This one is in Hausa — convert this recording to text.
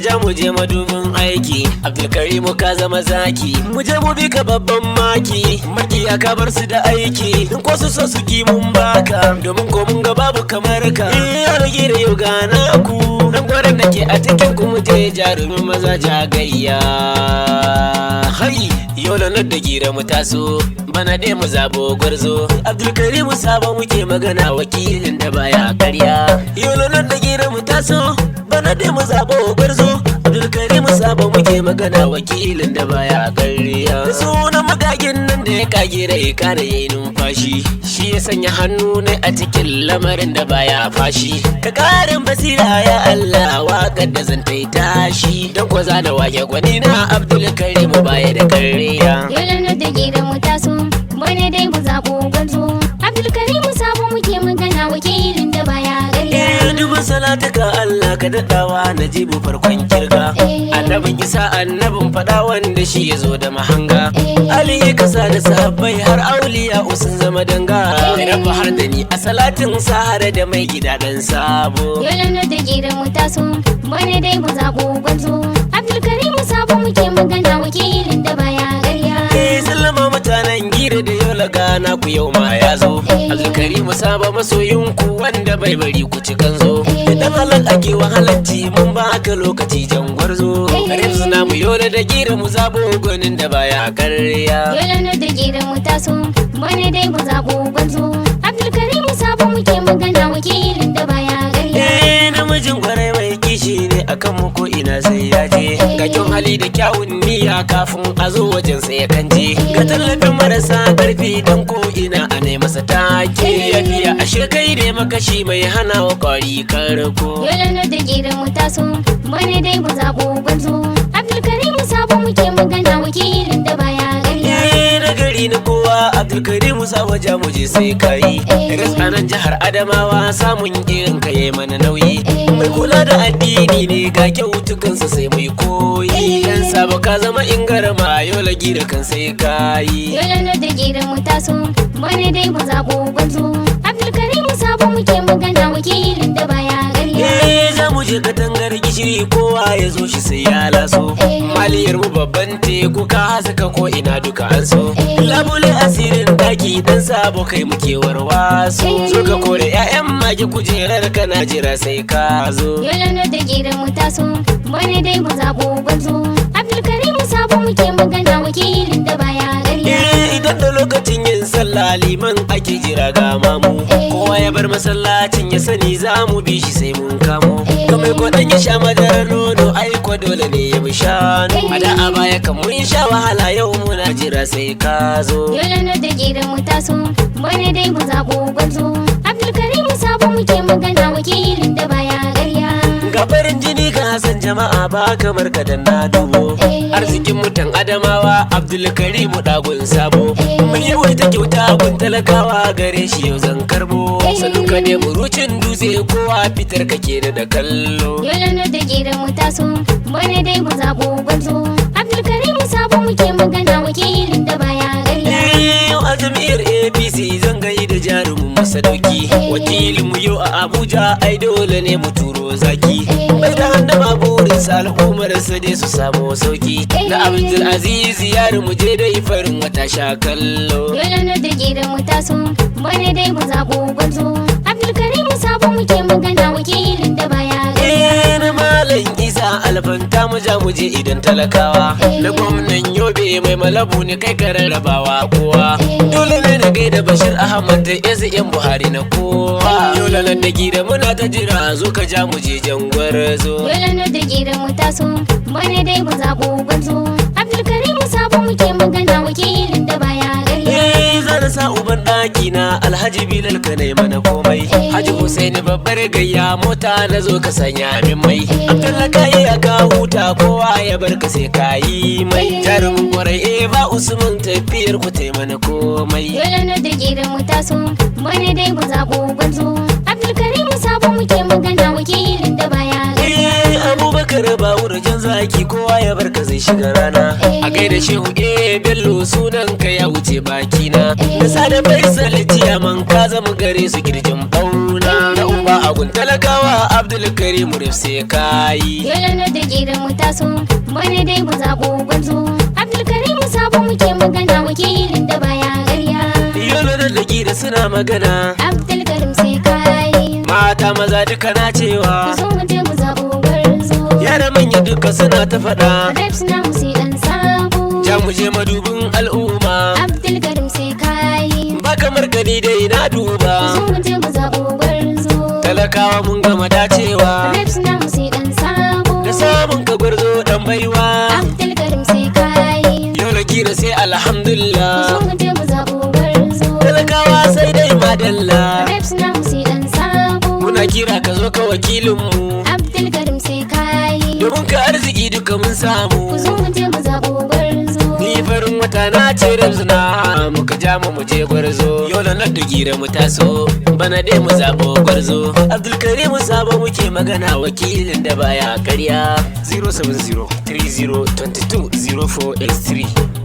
Ja mu je madubin aiki, Abdulkarimu ka zama zaki. Mu je mu bi ka babban maki, makiya ka bar su da aiki. In ko su so su ki mun baka, domin ko mun ga babu kamar ka. Ya rage da yau gana ku, dan gwaran da ke a cikin ku mu je jarumin maza jagayya. Hai, yau da nan da gira mu taso, bana dai mu zabo gwarzo. Abdulkarimu sabo muke magana, wakilin da baya karya. Yau da nan da gira mu taso, bana dai mu zabo gwarzo. Abdulkarimu sabo muke magana, wakilin da baya karya. Sunan magagin nan da ya kage da ya kare yayi numfashi, shi ya sanya hannu ne a cikin lamarin da baya fashi. Ka karin basira ya Allah, waƙar da zan tashi, dan ko za da wake gwani na Abdulkarimu baya da karya. Yau da gira mu taso, bana dai mu zabo gwarzo. Abdulkarimu sabo muke magana, wakilin da baya karya. Dubu salatuka Allah ka daɗawa na jibu farkon kirga. Annabin isa annabin faɗa wanda shi ya zo da mahanga. Ali kasa da sahabbai har auliya sun zama danga. Rafa har da ni a salatin sahara da mai gida dan sabo. Yau da gira mu taso, bana dai mu zabo gwarzo. Abdulkarimu sabo muke magana, wakilin da baya karya. Sallama mutanen gira da yola gana ku yau ma ya zo. Abdulkarimu saba masoyinku wanda bai bari ku ci kanzo. Idan halal ake wahalarci mun ba ka lokaci jan gwarzo. Karim suna mu yola da gira mu zabo gwanin da baya karya. Yau da gira mu taso, bana dai mu zabo gwarzo. Abdulkarimu sabo muke magana, wakilin da baya karya. Namijin kwarai mai kishi ne akan mu ko ina sai ya je. Ga kyan hali da kyawun niyya kafin a zo wajen sai ya kanje. Ga tallafin marasa karfi dan ko ina a nai masa take. Ya biya ashe kai ne makashi mai hana wa kwari karko. Yau da gira mu taso, bana dai mu zabo gwarzo. Abdulkarimu sabo muke magana, wakilin da baya karya. Na gari na kowa Abdulkarimu sabo ja mu je sai kai. Ras anan jihar Adamawa samun irin ka yayi mana nauyi. Mai kula da addini ne ga kyautukansa sai mai koyi. Yan sabo ka zama ingarma yola gira kan sai kayi. Yau da gira mu taso, bana dai mu zabo gwarzo. Abdulkarimu sabo muke magana, wakilin da baya karya. Za mu je katangar gishiri kowa ya zo shi sai ya laso. Maliyar mu babban teku ka haska ko ina duka an so. Labule asirin daki dan sabo kai muke warwaso. Zo ka kore 'ya'yan mage kujerar kana jira sai ka zo. Yau da gira mu taso, bana dai mu zabo gwarzo. Abdulkarimu sabo muke magana, wakilin da baya karya. Idan da lokacin yin sallah liman ake jira ga mamu. Kowa ya bar masallacin ya sani za mu bi shi sai mun kamo. Kamar kwaɗan ya sha madarar nono aiko dole ne ya bi shanu. A da a baya kan mun sha wahala yau muna jira sai ka zo. Yau da gira mu taso, bana dai mu zabo gwarzo. Abdulkarimu sabo muke magana, wakilin da baya karya. Ga farin jini ka san jama'a ba kamar ka dan na dubo. Arzikin mutan Adamawa Abdulkarimu dagun sabo. Mai yawaita kyauta gun talakawa gare shi yau zan karbo. Sannan ka ne burucin dutse kowa fitar ka ke da kallo. Yau da gira mu taso, bana dai mu zabo gwarzo. Abdulkarimu sabo muke magana, wakilin da baya karya. Yau a jam'iyyar APC zan gai da jarumin masadauki. Wakilin mu yau a Abuja ai dole ne mu turo zaki. Bai da handama burinsa al'ummarsa dai su samu sauki. Da Abdulaziz yaro mu je dai farin wata sha kallo. Yau da gira mu taso, bana dai mu zabo gwarzo. Abdulkarimu sabo muke magana, wakilin da baya karya. Na Malam Isa alfanta mu ja mu je idan talakawa. Na gwamnan Yobe mai malabu ne kai ka rarrabawa kowa. Dole ne na gaida Bashir Ahmad da SN Buhari na kowa. Yola nan da gida muna ta jira zo ka ja mu je jangwarzo. Yau da gira mu taso, bana dai mu zabo gwarzo. Abdulkarimu sabo muke magana, wakilin da baya karya. Zan sa uban ɗaki na Alhaji Bilal ka nai mana komai. Haji Hussaini babbar gayya mota na zo ka sanya min mai. Abdullah ka iya ka huta kowa ya bar ka sai ka yi mai. Jarumin kwarai ba Usman tafiyar ku tai mana komai. Yau da gira mu taso, bana dai mu zabo gwarzo. Abdulkarimu sabo muke magana, wakilin da baya karya. Abubakar ba wurjan zaki kowa ya bar ka zai shiga rana. A gaida Shehu Bello sunan ka ya wuce bakina. Da sada Faisal Tiyaman ka zama gare su girjin bauna. Da uba agun talakawa Abdulkarim sai kayi. Yalanar da gidan mu taso bane dai mu zaɓo gwarzo. Abdulkarim Sabo muke magana wakilin da baya ƙarya. Yalanar da gida suna magana Abdulkarim sai kayi. mata maza duka na cewa Zo mu je mu zaɓo gwarzo. yara manya duka suna ta faɗa Reps na mu sai dan Sabo. ja mu je madubin al'umma Abdulkarim sai kayi. ba kamar gani dai na duba Zo mu je mu zaɓo gwarzo. talakawa mun gama dacewa Reps na mu sai dan Sabo. da samun ka gwarzo dan baiwa Abdulkarim sai kayi. yau na kira sai Zo alhamdulillah mu je mu zaɓo gwarzo. talakawa sai dai madalla Reps na mu sai dan Sabo. muna kira ka zo ka wakilinmu Abdulkarim sai kayi. domin ka arziki duka mun samu Zo mu je mu zaɓo gwarzo. ni farin wata na ce rabzina muka ja mu je gwarzo yau da nan da gira mu taso bana dai mu zabo gwarzo Abdulkarim Sabo muke magana wakilin da baya karya 070 30 22 0483